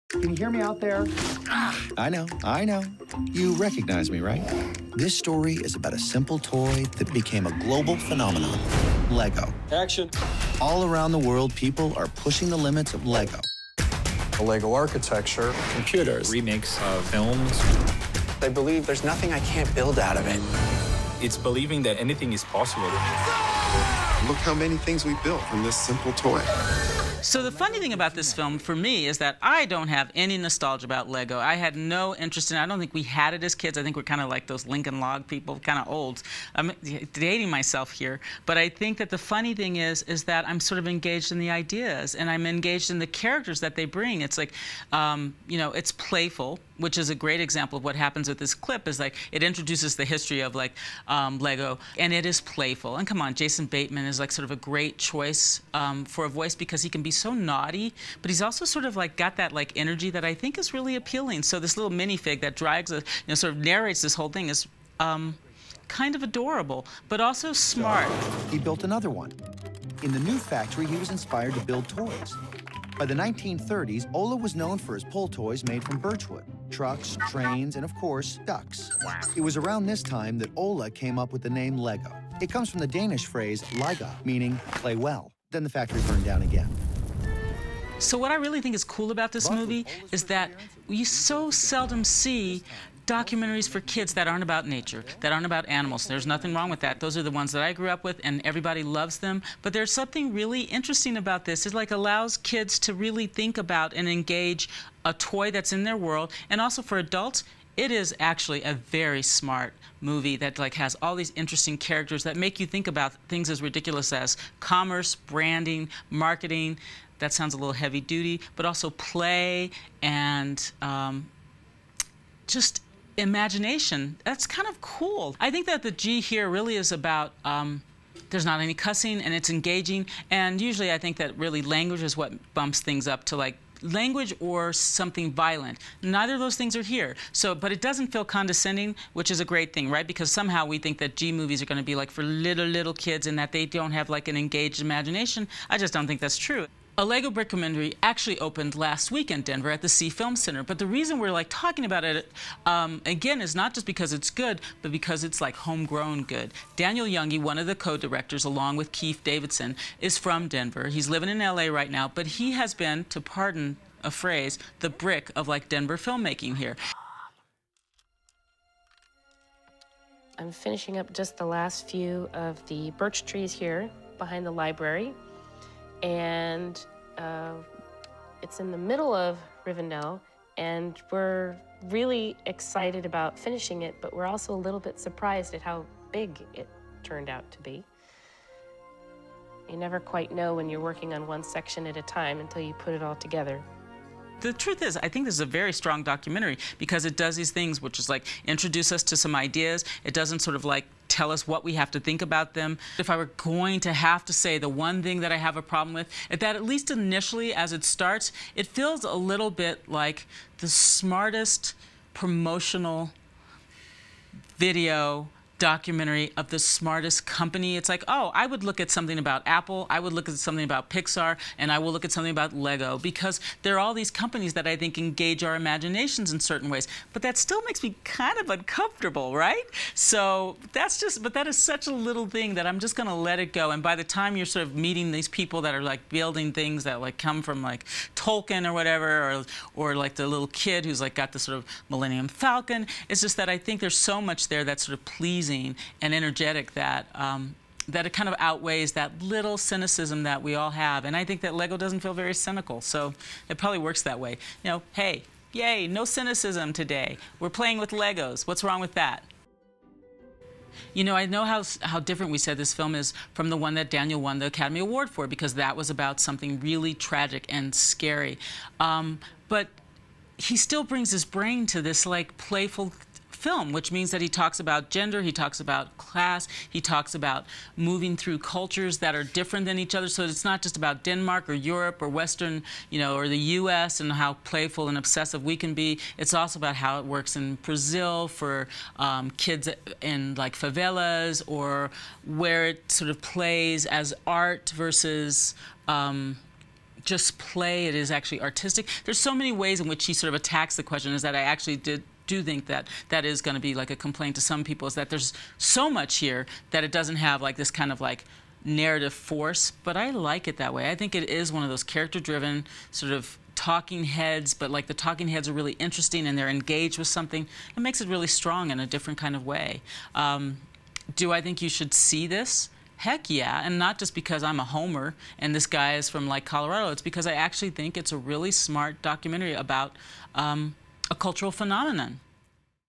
Can you hear me out there? I know. You recognize me, right? This story is about a simple toy that became a global phenomenon, LEGO. Action. All around the world, people are pushing the limits of LEGO. The LEGO architecture, Computers. Remakes of films. I believe there's nothing I can't build out of it. It's believing that anything is possible. Look how many things we built from this simple toy. So the funny thing about this film, for me, is that I don't have any nostalgia about Lego. I had no interest in it. I don't think we had it as kids. I think we're kind of like those Lincoln Log people, kind of old. I'm dating myself here. But I think that the funny thing is that I'm sort of engaged in the ideas, and I'm engaged in the characters that they bring. It's like, you know, it's playful, which is a great example of what happens with this clip, is like it introduces the history of like Lego, and it is playful. And come on, Jason Bateman is like sort of a great choice for a voice, because he can be so naughty, but he's also sort of like got that like energy that I think is really appealing. So this little minifig that drags, you know, sort of narrates this whole thing is kind of adorable, but also smart. He built another one. In the new factory, he was inspired to build toys. By the 1930s, Ola was known for his pull toys made from birchwood, trucks, trains, and of course, ducks. It was around this time that Ola came up with the name Lego. It comes from the Danish phrase "lega," meaning play well. Then the factory burned down again. So what I really think is cool about this movie is that you so seldom see documentaries for kids that aren't about nature, that aren't about animals. There's nothing wrong with that. Those are the ones that I grew up with, and everybody loves them. But there's something really interesting about this. It like allows kids to really think about and engage a toy that's in their world. And also for adults, it is actually a very smart movie that like has all these interesting characters that make you think about things as ridiculous as commerce, branding, marketing. That sounds a little heavy duty, but also play and just imagination. That's kind of cool. I think that the G here really is about there's not any cussing, and it's engaging, and usually I think that really language is what bumps things up to like language or something violent. Neither of those things are here. So, but it doesn't feel condescending, which is a great thing, right? Because somehow we think that G movies are going to be like for little kids and that they don't have like an engaged imagination. I just don't think that's true. A LEGO Brickumentary actually opened last week in Denver at the Sea Film Center. But the reason we're like talking about it, again, is not just because it's good, but because it's like homegrown good. Daniel Junge, one of the co-directors, along with Kief Davidson, is from Denver. He's living in LA right now, but he has been, to pardon a phrase, the brick of like Denver filmmaking here. I'm finishing up just the last few of the birch trees here behind the library. And it's in the middle of Rivendell, and we're really excited about finishing it, but we're also a little bit surprised at how big it turned out to be. You never quite know when you're working on one section at a time until you put it all together. The truth is, I think this is a very strong documentary because it does these things, which is like introduce us to some ideas. It doesn't sort of like tell us what we have to think about them. If I were going to have to say the one thing that I have a problem with, is that at least initially as it starts, it feels a little bit like the smartest promotional video documentary of the smartest company. It's like, oh, I would look at something about Apple, I would look at something about Pixar, and I will look at something about Lego, because there are all these companies that I think engage our imaginations in certain ways. But that still makes me kind of uncomfortable, right? So that's just, but that is such a little thing that I'm just gonna let it go. And by the time you're sort of meeting these people that are like building things that like come from like Tolkien or whatever, or like the little kid who's like got the sort of Millennium Falcon, it's just that I think there's so much there that's sort of pleasing and energetic that that it kind of outweighs that little cynicism that we all have. And I think that Lego doesn't feel very cynical, so it probably works that way. You know, hey, yay, no cynicism today. We're playing with Legos. What's wrong with that? You know, I know how different we said this film is from the one that Daniel won the Academy Award for, because that was about something really tragic and scary. But he still brings his brain to this like playful film, which means that he talks about gender, he talks about class, he talks about moving through cultures that are different than each other. So it's not just about Denmark or Europe or Western, you know, or the US and how playful and obsessive we can be. It's also about how it works in Brazil for kids in like favelas, or where it sort of plays as art versus just play. It is actually artistic. There's so many ways in which he sort of attacks the question, is that I actually do think that that is going to be like a complaint to some people, is that there's so much here that it doesn't have like this kind of like narrative force, but I like it that way. I think it is one of those character-driven sort of talking heads, but like the talking heads are really interesting and they're engaged with something. It makes it really strong in a different kind of way. Do I think you should see this? Heck yeah, and not just because I'm a homer and this guy is from like Colorado. It's because I actually think it's a really smart documentary about a cultural phenomenon.